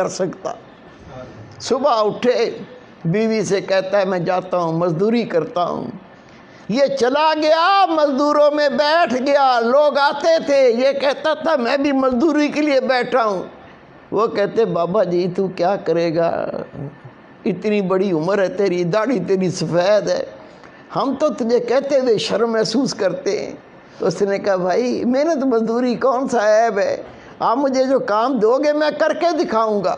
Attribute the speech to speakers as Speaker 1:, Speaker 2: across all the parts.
Speaker 1: कर सकता। सुबह उठे, बीवी से कहता है मैं जाता हूँ मजदूरी करता हूँ। ये चला गया, मजदूरों में बैठ गया। लोग आते थे, ये कहता था मैं भी मजदूरी के लिए बैठा हूँ। वो कहते बाबा जी तू क्या करेगा, इतनी बड़ी उम्र है तेरी, दाढ़ी तेरी सफ़ेद है, हम तो तुझे कहते हुए शर्म महसूस करते हैं। तो उसने कहा भाई मेहनत मजदूरी कौन सा ऐब है, आप मुझे जो काम दोगे मैं करके दिखाऊंगा।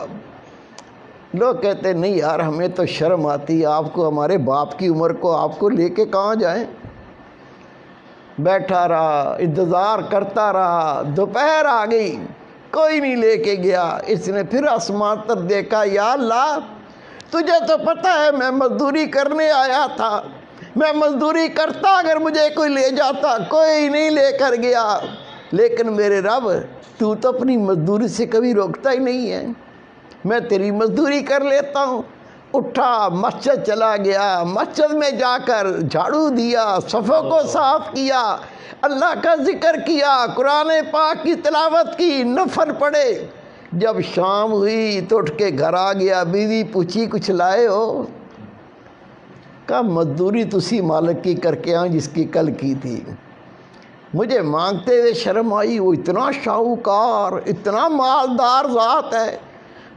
Speaker 1: लोग कहते नहीं यार हमें तो शर्म आती है, आपको हमारे बाप की उम्र को आपको लेके कहाँ जाएं। बैठा रहा, इंतज़ार करता रहा, दोपहर आ गई, कोई नहीं लेके गया। इसने फिर आसमान पर देखा, या अल्लाह तुझे तो पता है मैं मजदूरी करने आया था, मैं मजदूरी करता अगर मुझे कोई ले जाता, कोई नहीं लेकर गया। लेकिन मेरे रब तू तो अपनी मजदूरी से कभी रोकता ही नहीं है, मैं तेरी मजदूरी कर लेता हूँ। उठा, मस्जिद चला गया, मस्जिद में जाकर झाड़ू दिया, सफ़ों को साफ़ किया, अल्लाह का जिक्र किया, कुरान पाक की तिलावत की, नफल पढ़े। जब शाम हुई तो उठ के घर आ गया। बीवी पूछी कुछ लाए हो? कहा मजदूरी तुसी मालिक की करके आऊँ जिसकी कल की थी। मुझे मांगते हुए शर्म आई, वो इतना शाहूकार, इतना मालदार ज़ात है,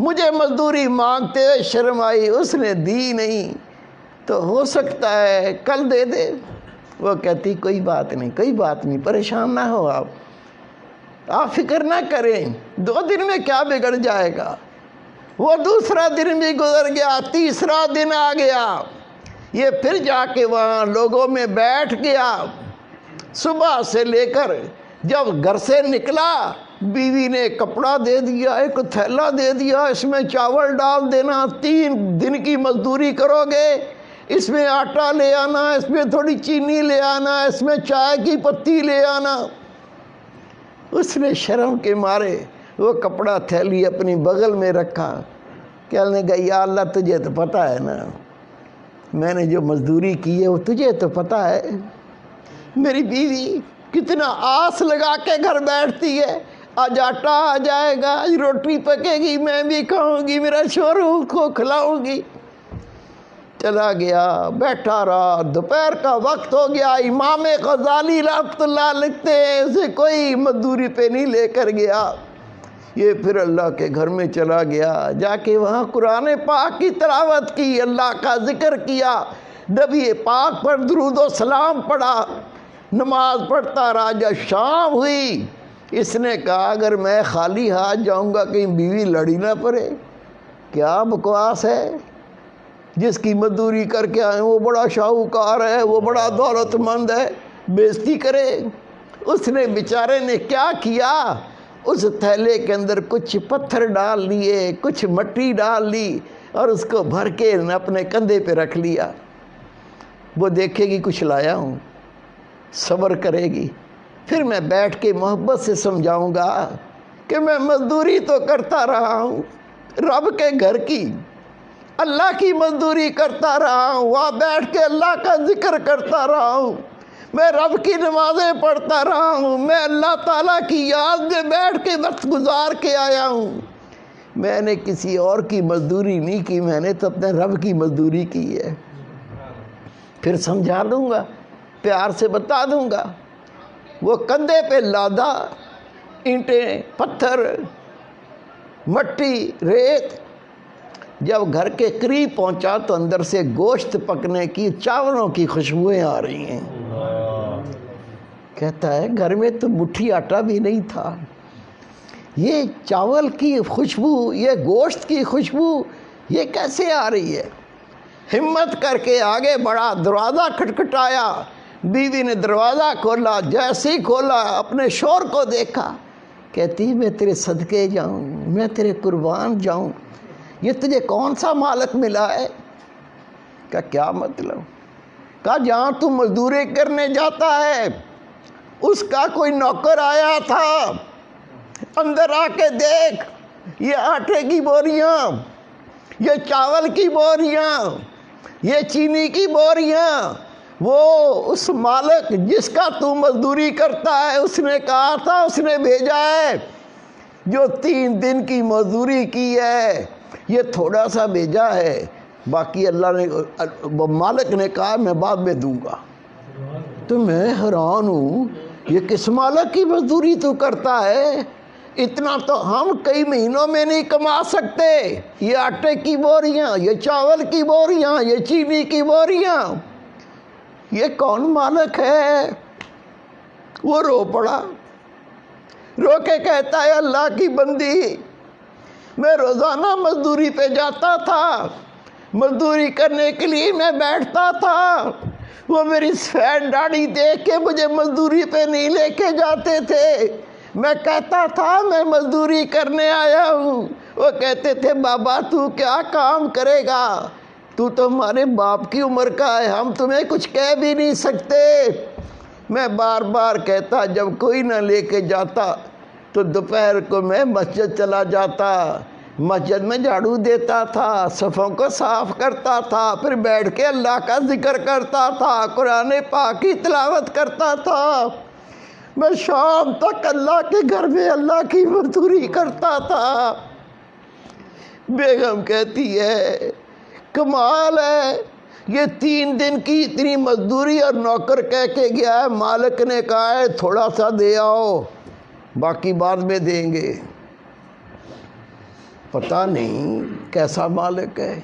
Speaker 1: मुझे मजदूरी मांगते हुए शर्म आई, उसने दी नहीं, तो हो सकता है कल दे दे। वो कहती कोई बात नहीं, कोई बात नहीं, परेशान ना हो आप फिक्र ना करें, 2 दिन में क्या बिगड़ जाएगा। वो दूसरा दिन भी गुजर गया, तीसरा दिन आ गया, ये फिर जाके वहाँ लोगों में बैठ गया। सुबह से लेकर जब घर से निकला, बीवी ने कपड़ा दे दिया, एक थैला दे दिया, इसमें चावल डाल देना, 3 दिन की मजदूरी करोगे, इसमें आटा ले आना, इसमें थोड़ी चीनी ले आना, इसमें चाय की पत्ती ले आना। उसने शर्म के मारे वो कपड़ा थैली अपनी बगल में रखा। कहने लगा या अल्लाह तुझे तो पता है ना मैंने जो मजदूरी की है वो तुझे तो पता है। मेरी बीवी कितना आस लगा के घर बैठती है, आज आटा आ जाएगा, आज रोटी पकेगी, मैं भी खाऊंगी, मेरा शोहर को खिलाऊंगी। चला गया, बैठा रहा, दोपहर का वक्त हो गया। इमाम गज़ाली रहमतुल्लाह लिखते हैं इसे कोई मजदूरी पे नहीं लेकर गया। ये फिर अल्लाह के घर में चला गया, जाके वहाँ कुरान पाक की तिलावत की, अल्लाह का जिक्र किया, नबी पाक पर दुरूद व सलाम पढ़ा, नमाज पढ़ता रहा। जब शाम हुई, इसने कहा अगर मैं खाली हाथ जाऊंगा कहीं बीवी लड़ी ना पड़े। क्या बकवास है, जिसकी मजदूरी करके आए वो बड़ा शाहूकार है, वो बड़ा दौलतमंद है, बेइज्जती करे। उसने बेचारे ने क्या किया, उस थैले के अंदर कुछ पत्थर डाल लिए, कुछ मिट्टी डाल ली और उसको भर के अपने कंधे पे रख लिया। वो देखेगी कुछ लाया हूँ, सब्र करेगी, फिर मैं बैठ के मोहब्बत से समझाऊंगा कि मैं मजदूरी तो करता रहा हूँ, रब के घर की, अल्लाह की मजदूरी करता रहा हूँ, वहाँ बैठ के अल्लाह का जिक्र करता रहा हूँ, मैं रब की नमाज़ें पढ़ता रहा हूँ, मैं अल्लाह ताला की याद में बैठ के वक्त गुजार के आया हूँ। मैंने किसी और की मजदूरी नहीं की, मैंने तो अपने रब की मजदूरी की है। फिर समझा दूँगा, प्यार से बता दूँगा। वो कंधे पे लादा, ईंटें, पत्थर, मट्टी, रेत। जब घर के करीब पहुंचा तो अंदर से गोश्त पकने की, चावलों की खुशबुएं आ रही हैं। कहता है घर में तो मुट्ठी आटा भी नहीं था, ये चावल की खुशबू, ये गोश्त की खुशबू ये कैसे आ रही है। हिम्मत करके आगे बढ़ा, दरवाज़ा खटखटाया, बीवी ने दरवाज़ा खोला, जैसे ही खोला अपने शोहर को देखा, कहती मैं तेरे सदके जाऊं, मैं तेरे कुर्बान जाऊं, ये तुझे कौन सा मालिक मिला है। क्या मतलब। कहा जहाँ तू मजदूरी करने जाता है उसका कोई नौकर आया था, अंदर आके देख, ये आटे की बोरियां, ये चावल की बोरियां, ये चीनी की बोरियां, वो उस मालिक जिसका तू मजदूरी करता है उसने कहा था, उसने भेजा है جو 3 دن کی مزدوری کی ہے یہ تھوڑا سا بھیجا ہے، باقی اللہ نے مالک نے کہا میں بعد میں دوں گا۔ تو میں حیران ہوں، یہ کس مالک کی مزدوری تو کرتا ہے؟ اتنا تو ہم کئی مہینوں میں نہیں کما سکتے۔ یہ آٹے کی بوریاں، یہ چاول کی بوریاں، یہ چینی کی بوریاں، یہ کون مالک ہے؟ وہ رو پڑا، رو کے کہتا ہے اللہ کی بندی، میں روزانہ مزدوری پہ جاتا تھا، مزدوری کرنے کے لیے میں بیٹھتا تھا، وہ میری سفید داڑھی دیکھ کے مجھے مزدوری پہ نہیں لے کے جاتے تھے۔ میں کہتا تھا میں مزدوری کرنے آیا ہوں، وہ کہتے تھے بابا تو کیا کام کرے گا، تو ہمارے باپ کی عمر کا ہے، ہم تمہیں کچھ کہہ بھی نہیں سکتے۔ میں بار بار کہتا جب کوئی نہ لے کے جاتا تو دوپہر کو میں مسجد چلا جاتا، مسجد میں جھاڑو دیتا تھا، صفوں کو صاف کرتا تھا، پھر بیٹھ کے اللہ کا ذکر کرتا تھا، قرآن پاک کی تلاوت کرتا تھا، میں شام تک اللہ کے گھر میں اللہ کی مزدوری کرتا تھا۔ بیگم کہتی ہے کمال ہے، یہ 3 دن کی اتنی مزدوری اور نوکر کہہ کے گیا ہے، مالک نے کہا ہے تھوڑا سا دے آؤ باقی بعد میں دیں گے۔ پتہ نہیں کیسا مالک ہے۔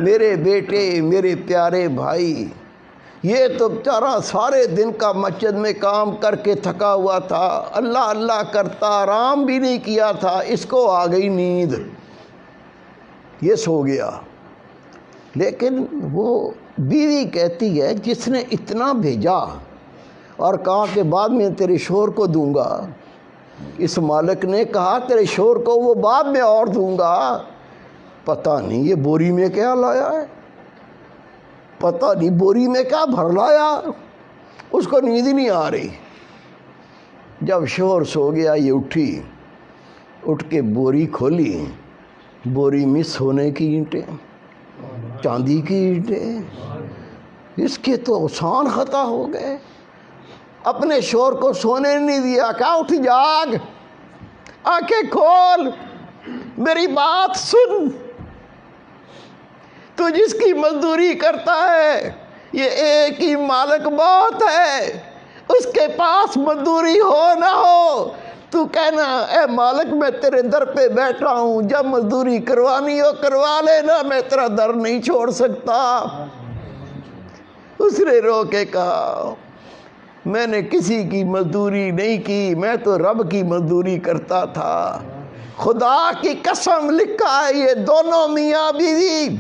Speaker 1: میرے بیٹے، میرے پیارے بھائی، یہ تو بیچارہ سارے دن کا مسجد میں کام کر کے تھکا ہوا تھا، اللہ اللہ کرتا، آرام بھی نہیں کیا تھا، اس کو آ گئی نیند، یہ سو گیا۔ لیکن وہ بیوی کہتی ہے جس نے اتنا بھیجا اور کہا کہ بعد میں تیرے شوہر کو دوں گا، اس مالک نے کہا تیرے شوہر کو وہ بعد میں اور دوں گا، پتہ نہیں یہ بوری میں کیا لایا ہے، پتہ نہیں بوری میں کیا بھر لایا، اس کو نیند ہی نہیں آ رہی۔ جب شوہر سو گیا یہ اٹھی، اٹھ کے بوری کھولی، بوری میں سونے کی اینٹیں، چاندی کی اینٹیں، اس کے تو آسان خطا ہو گئے۔ اپنے شوہر کو سونے نہیں دیا، کہا اٹھ جاگ، آنکھیں کھول، میری بات سن، تو جس کی مزدوری کرتا ہے یہ ایک ہی مالک بہت ہے، اس کے پاس مزدوری ہو نہ ہو تو کہنا اے مالک میں تیرے در پہ بیٹھا ہوں، جب مزدوری کروانی ہو کروا لینا، میں تیرا در نہیں چھوڑ سکتا۔ اس نے رو کے کہا میں نے کسی کی مزدوری نہیں کی، میں تو رب کی مزدوری کرتا تھا، خدا کی قسم لکھا ہے یہ دونوں میاں بیوی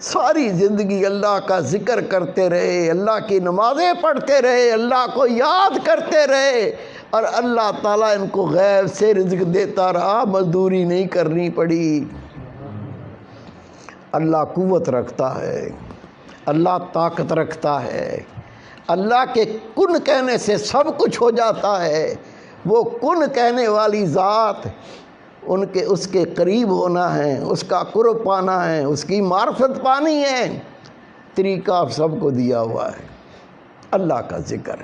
Speaker 1: ساری زندگی اللہ کا ذکر کرتے رہے، اللہ کی نمازیں پڑھتے رہے، اللہ کو یاد کرتے رہے، اور اللہ تعالیٰ ان کو غیب سے رزق دیتا رہا، مزدوری نہیں کرنی پڑی۔ اللہ قوت رکھتا ہے، اللہ طاقت رکھتا ہے، اللہ کے کن کہنے سے سب کچھ ہو جاتا ہے۔ وہ کن کہنے والی ذات، اس کے قریب ہونا ہے، اس کا قرب پانا ہے، اس کی معرفت پانی ہے، طریقہ سب کو دیا ہوا ہے، اللہ کا ذکر۔